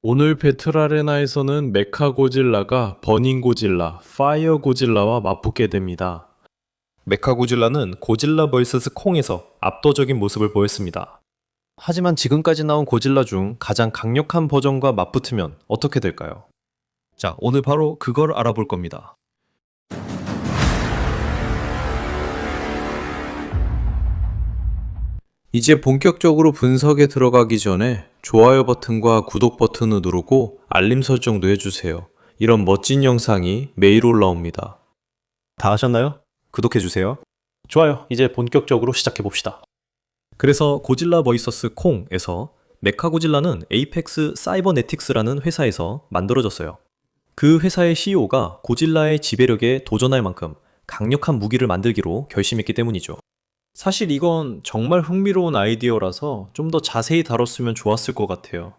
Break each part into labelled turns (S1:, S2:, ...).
S1: 오늘 배틀아레나에서는 메카고질라가 버닝고질라, 파이어고질라와 맞붙게 됩니다.
S2: 메카고질라는 고질라 vs 콩에서 압도적인 모습을 보였습니다. 하지만 지금까지 나온 고질라 중 가장 강력한 버전과 맞붙으면 어떻게 될까요? 자, 오늘 바로 그걸 알아볼 겁니다.
S1: 이제 본격적으로 분석에 들어가기 전에 좋아요 버튼과 구독 버튼을 누르고 알림 설정도 해주세요. 이런 멋진 영상이 매일 올라옵니다.
S2: 다 하셨나요? 구독해주세요. 좋아요. 이제 본격적으로 시작해봅시다. 그래서 고질라 vs 콩에서 메카고질라는 에이펙스 사이버네틱스라는 회사에서 만들어졌어요. 그 회사의 CEO가 고질라의 지배력에 도전할 만큼 강력한 무기를 만들기로 결심했기 때문이죠. 사실 이건 정말 흥미로운 아이디어라서 좀 더 자세히 다뤘으면 좋았을 것 같아요.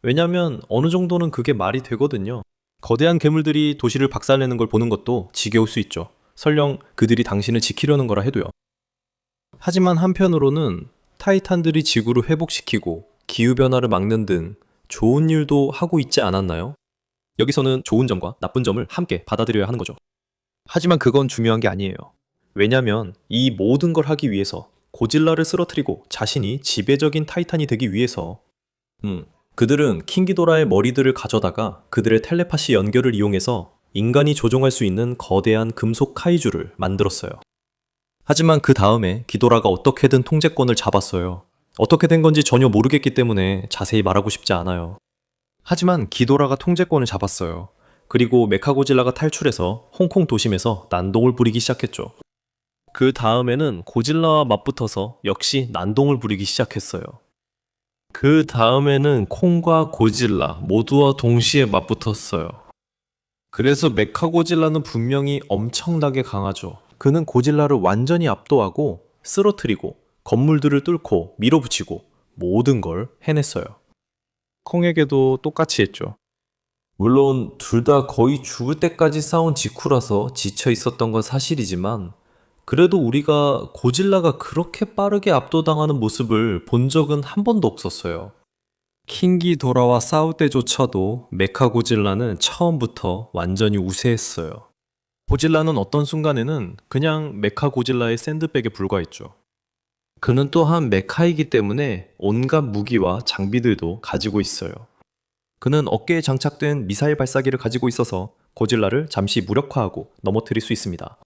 S2: 왜냐면 어느 정도는 그게 말이 되거든요. 거대한 괴물들이 도시를 박살내는 걸 보는 것도 지겨울 수 있죠. 설령 그들이 당신을 지키려는 거라 해도요. 하지만 한편으로는 타이탄들이 지구를 회복시키고 기후변화를 막는 등 좋은 일도 하고 있지 않았나요? 여기서는 좋은 점과 나쁜 점을 함께 받아들여야 하는 거죠. 하지만 그건 중요한 게 아니에요. 왜냐면 이 모든 걸 하기 위해서 고질라를 쓰러뜨리고 자신이 지배적인 타이탄이 되기 위해서 그들은 킹기도라의 머리들을 가져다가 그들의 텔레파시 연결을 이용해서 인간이 조종할 수 있는 거대한 금속 카이주를 만들었어요. 하지만 그 다음에 기도라가 어떻게든 통제권을 잡았어요. 어떻게 된 건지 전혀 모르겠기 때문에 자세히 말하고 싶지 않아요. 하지만 기도라가 통제권을 잡았어요. 그리고 메카고질라가 탈출해서 홍콩 도심에서 난동을 부리기 시작했죠. 그 다음에는 고질라와 맞붙어서 역시 난동을 부리기 시작했어요. 그 다음에는 콩과 고질라 모두와 동시에 맞붙었어요. 그래서 메카고질라는 분명히 엄청나게 강하죠. 그는 고질라를 완전히 압도하고 쓰러뜨리고 건물들을 뚫고 밀어붙이고 모든 걸 해냈어요. 콩에게도 똑같이 했죠. 물론 둘 다 거의 죽을 때까지 싸운 직후라서 지쳐 있었던 건 사실이지만 그래도 우리가 고질라가 그렇게 빠르게 압도당하는 모습을 본 적은 한 번도 없었어요. 킹기도라와 싸울 때조차도 메카고질라는 처음부터 완전히 우세했어요. 고질라는 어떤 순간에는 그냥 메카고질라의 샌드백에 불과했죠. 그는 또한 메카이기 때문에 온갖 무기와 장비들도 가지고 있어요. 그는 어깨에 장착된 미사일 발사기를 가지고 있어서 고질라를 잠시 무력화하고 넘어뜨릴 수 있습니다.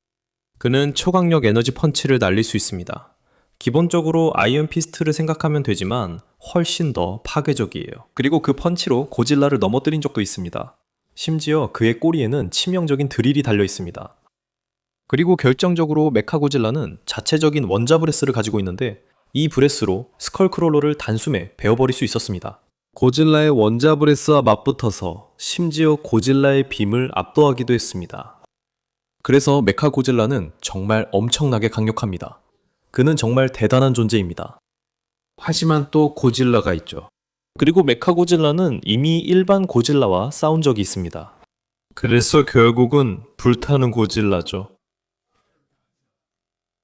S2: 그는 초강력 에너지 펀치를 날릴 수 있습니다. 기본적으로 아이언 피스트를 생각하면 되지만 훨씬 더 파괴적이에요. 그리고 그 펀치로 고질라를 넘어뜨린 적도 있습니다. 심지어 그의 꼬리에는 치명적인 드릴이 달려 있습니다. 그리고 결정적으로 메카고질라는 자체적인 원자 브레스를 가지고 있는데 이 브레스로 스컬크롤러를 단숨에 베어버릴 수 있었습니다. 고질라의 원자 브레스와 맞붙어서 심지어 고질라의 빔을 압도하기도 했습니다. 그래서 메카고질라는 정말 엄청나게 강력합니다. 그는 정말 대단한 존재입니다. 하지만 또 고질라가 있죠. 그리고 메카고질라는 이미 일반 고질라와 싸운 적이 있습니다. 그래서 결국은 불타는 고질라죠.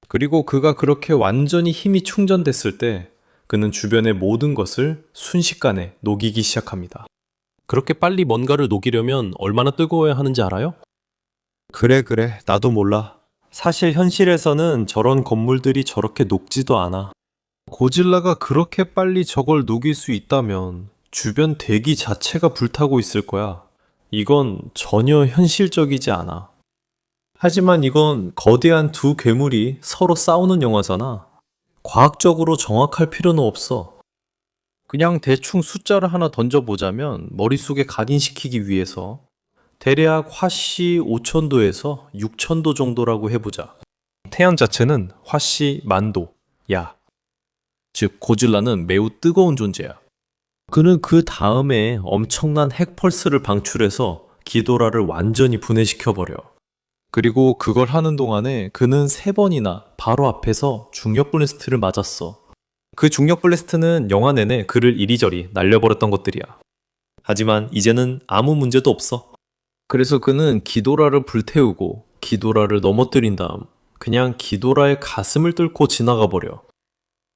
S2: 그리고 그가 그렇게 완전히 힘이 충전됐을 때 그는 주변의 모든 것을 순식간에 녹이기 시작합니다. 그렇게 빨리 뭔가를 녹이려면 얼마나 뜨거워야 하는지 알아요? 그래, 나도 몰라. 사실 현실에서는 저런 건물들이 저렇게 녹지도 않아. 고질라가 그렇게 빨리 저걸 녹일 수 있다면 주변 대기 자체가 불타고 있을 거야. 이건 전혀 현실적이지 않아. 하지만 이건 거대한 두 괴물이 서로 싸우는 영화잖아. 과학적으로 정확할 필요는 없어. 그냥 대충 숫자를 하나 던져보자면 머릿속에 각인시키기 위해서 대략 화씨 5000도에서 6000도 정도라고 해보자. 태양 자체는 화씨 10,000도, 야. 즉 고질라는 매우 뜨거운 존재야. 그는 그 다음에 엄청난 핵펄스를 방출해서 기도라를 완전히 분해시켜버려. 그리고 그걸 하는 동안에 그는 3번이나 바로 앞에서 중력 블래스트를 맞았어. 그 중력 블래스트는 영화 내내 그를 이리저리 날려버렸던 것들이야. 하지만 이제는 아무 문제도 없어. 그래서 그는 기도라를 불태우고 기도라를 넘어뜨린 다음 그냥 기도라의 가슴을 뚫고 지나가 버려.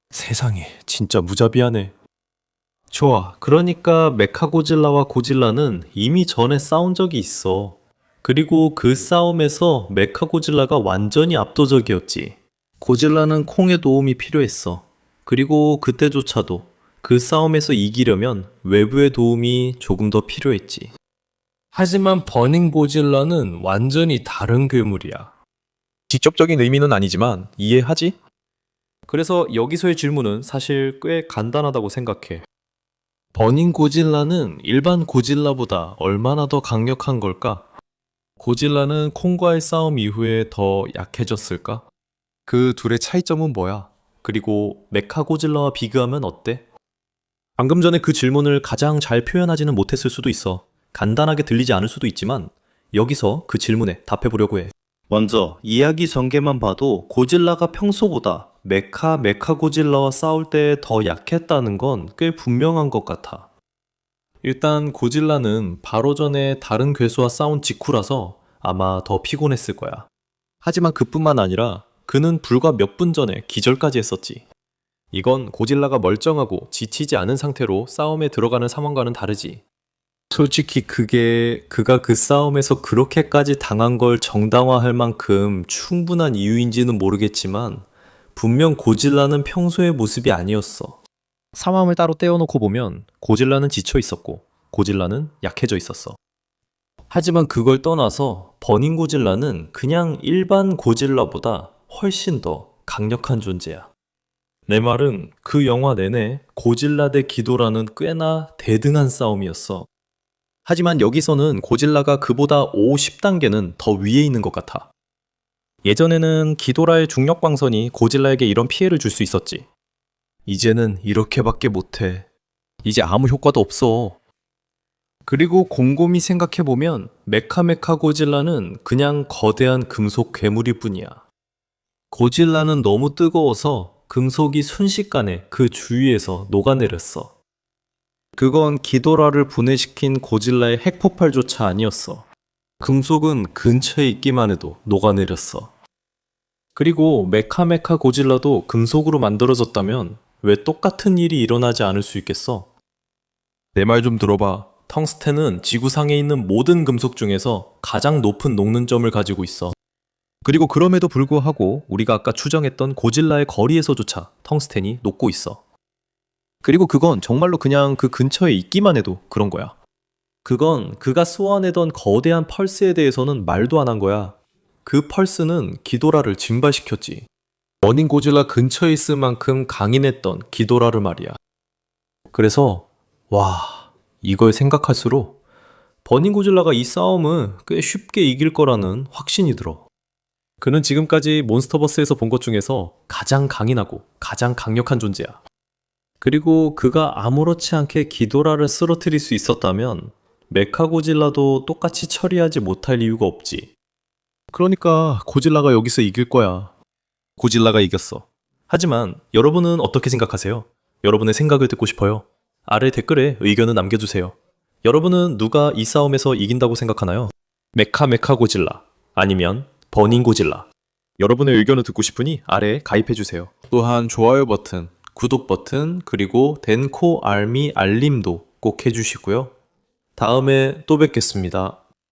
S2: 세상에 진짜 무자비하네. 좋아. 그러니까 메카고질라와 고질라는 이미 전에 싸운 적이 있어. 그리고 그 싸움에서 메카고질라가 완전히 압도적이었지. 고질라는 콩의 도움이 필요했어. 그리고 그때조차도 그 싸움에서 이기려면 외부의 도움이 조금 더 필요했지. 하지만 버닝 고질라는 완전히 다른 괴물이야.
S1: 직접적인 의미는 아니지만 이해하지?
S2: 그래서 여기서의 질문은 사실 꽤 간단하다고 생각해. 버닝 고질라는 일반 고질라보다 얼마나 더 강력한 걸까? 고질라는 콩과의 싸움 이후에 더 약해졌을까? 그 둘의 차이점은 뭐야? 그리고 메카 고질라와 비교하면 어때? 방금 전에 그 질문을 가장 잘 표현하지는 못했을 수도 있어. 간단하게 들리지 않을 수도 있지만 여기서 그 질문에 답해보려고 해. 먼저 이야기 전개만 봐도 고질라가 평소보다 메카 고질라와 싸울 때 더 약했다는 건 꽤 분명한 것 같아. 일단 고질라는 바로 전에 다른 괴수와 싸운 직후라서 아마 더 피곤했을 거야. 하지만 그뿐만 아니라 그는 불과 몇 분 전에 기절까지 했었지. 이건 고질라가 멀쩡하고 지치지 않은 상태로 싸움에 들어가는 상황과는 다르지. 솔직히 그가 그 싸움에서 그렇게까지 당한 걸 정당화할 만큼 충분한 이유인지는 모르겠지만 분명 고질라는 평소의 모습이 아니었어. 상황을 따로 떼어놓고 보면 고질라는 지쳐 있었고 고질라는 약해져 있었어. 하지만 그걸 떠나서 버닝 고질라는 그냥 일반 고질라보다 훨씬 더 강력한 존재야. 내 말은 그 영화 내내 고질라 대 기도라는 꽤나 대등한 싸움이었어. 하지만 여기서는 고질라가 그보다 10단계는 더 위에 있는 것 같아. 예전에는 기도라의 중력 광선이 고질라에게 이런 피해를 줄 수 있었지. 이제는 이렇게밖에 못해. 이제 아무 효과도 없어. 그리고 곰곰이 생각해보면 메카 고질라는 그냥 거대한 금속 괴물일 뿐이야. 고질라는 너무 뜨거워서 금속이 순식간에 그 주위에서 녹아내렸어. 그건 기도라를 분해시킨 고질라의 핵폭발조차 아니었어. 금속은 근처에 있기만 해도 녹아내렸어. 그리고 메카 고질라도 금속으로 만들어졌다면 왜 똑같은 일이 일어나지 않을 수 있겠어? 내 말 좀 들어봐. 텅스텐은 지구상에 있는 모든 금속 중에서 가장 높은 녹는 점을 가지고 있어. 그리고 그럼에도 불구하고 우리가 아까 추정했던 고질라의 거리에서조차 텅스텐이 녹고 있어. 그리고 그건 정말로 그냥 그 근처에 있기만 해도 그런 거야. 그건 그가 쏘아내던 거대한 펄스에 대해서는 말도 안 한 거야. 그 펄스는 기도라를 증발시켰지. 버닝 고질라 근처에 있을 만큼 강인했던 기도라를 말이야. 그래서 이걸 생각할수록 버닝 고질라가 이 싸움을 꽤 쉽게 이길 거라는 확신이 들어. 그는 지금까지 몬스터버스에서 본 것 중에서 가장 강인하고 가장 강력한 존재야. 그리고 그가 아무렇지 않게 기도라를 쓰러뜨릴 수 있었다면 메카고질라도 똑같이 처리하지 못할 이유가 없지. 그러니까 고질라가 여기서 이길 거야. 고질라가 이겼어. 하지만 여러분은 어떻게 생각하세요? 여러분의 생각을 듣고 싶어요. 아래 댓글에 의견을 남겨주세요. 여러분은 누가 이 싸움에서 이긴다고 생각하나요? 메카 고질라 아니면 버닝 고질라. 여러분의 의견을 듣고 싶으니 아래에 가입해주세요. 또한 좋아요 버튼, 구독 버튼, 그리고 덴코 알미 알림도 꼭 해주시고요. 다음에 또 뵙겠습니다.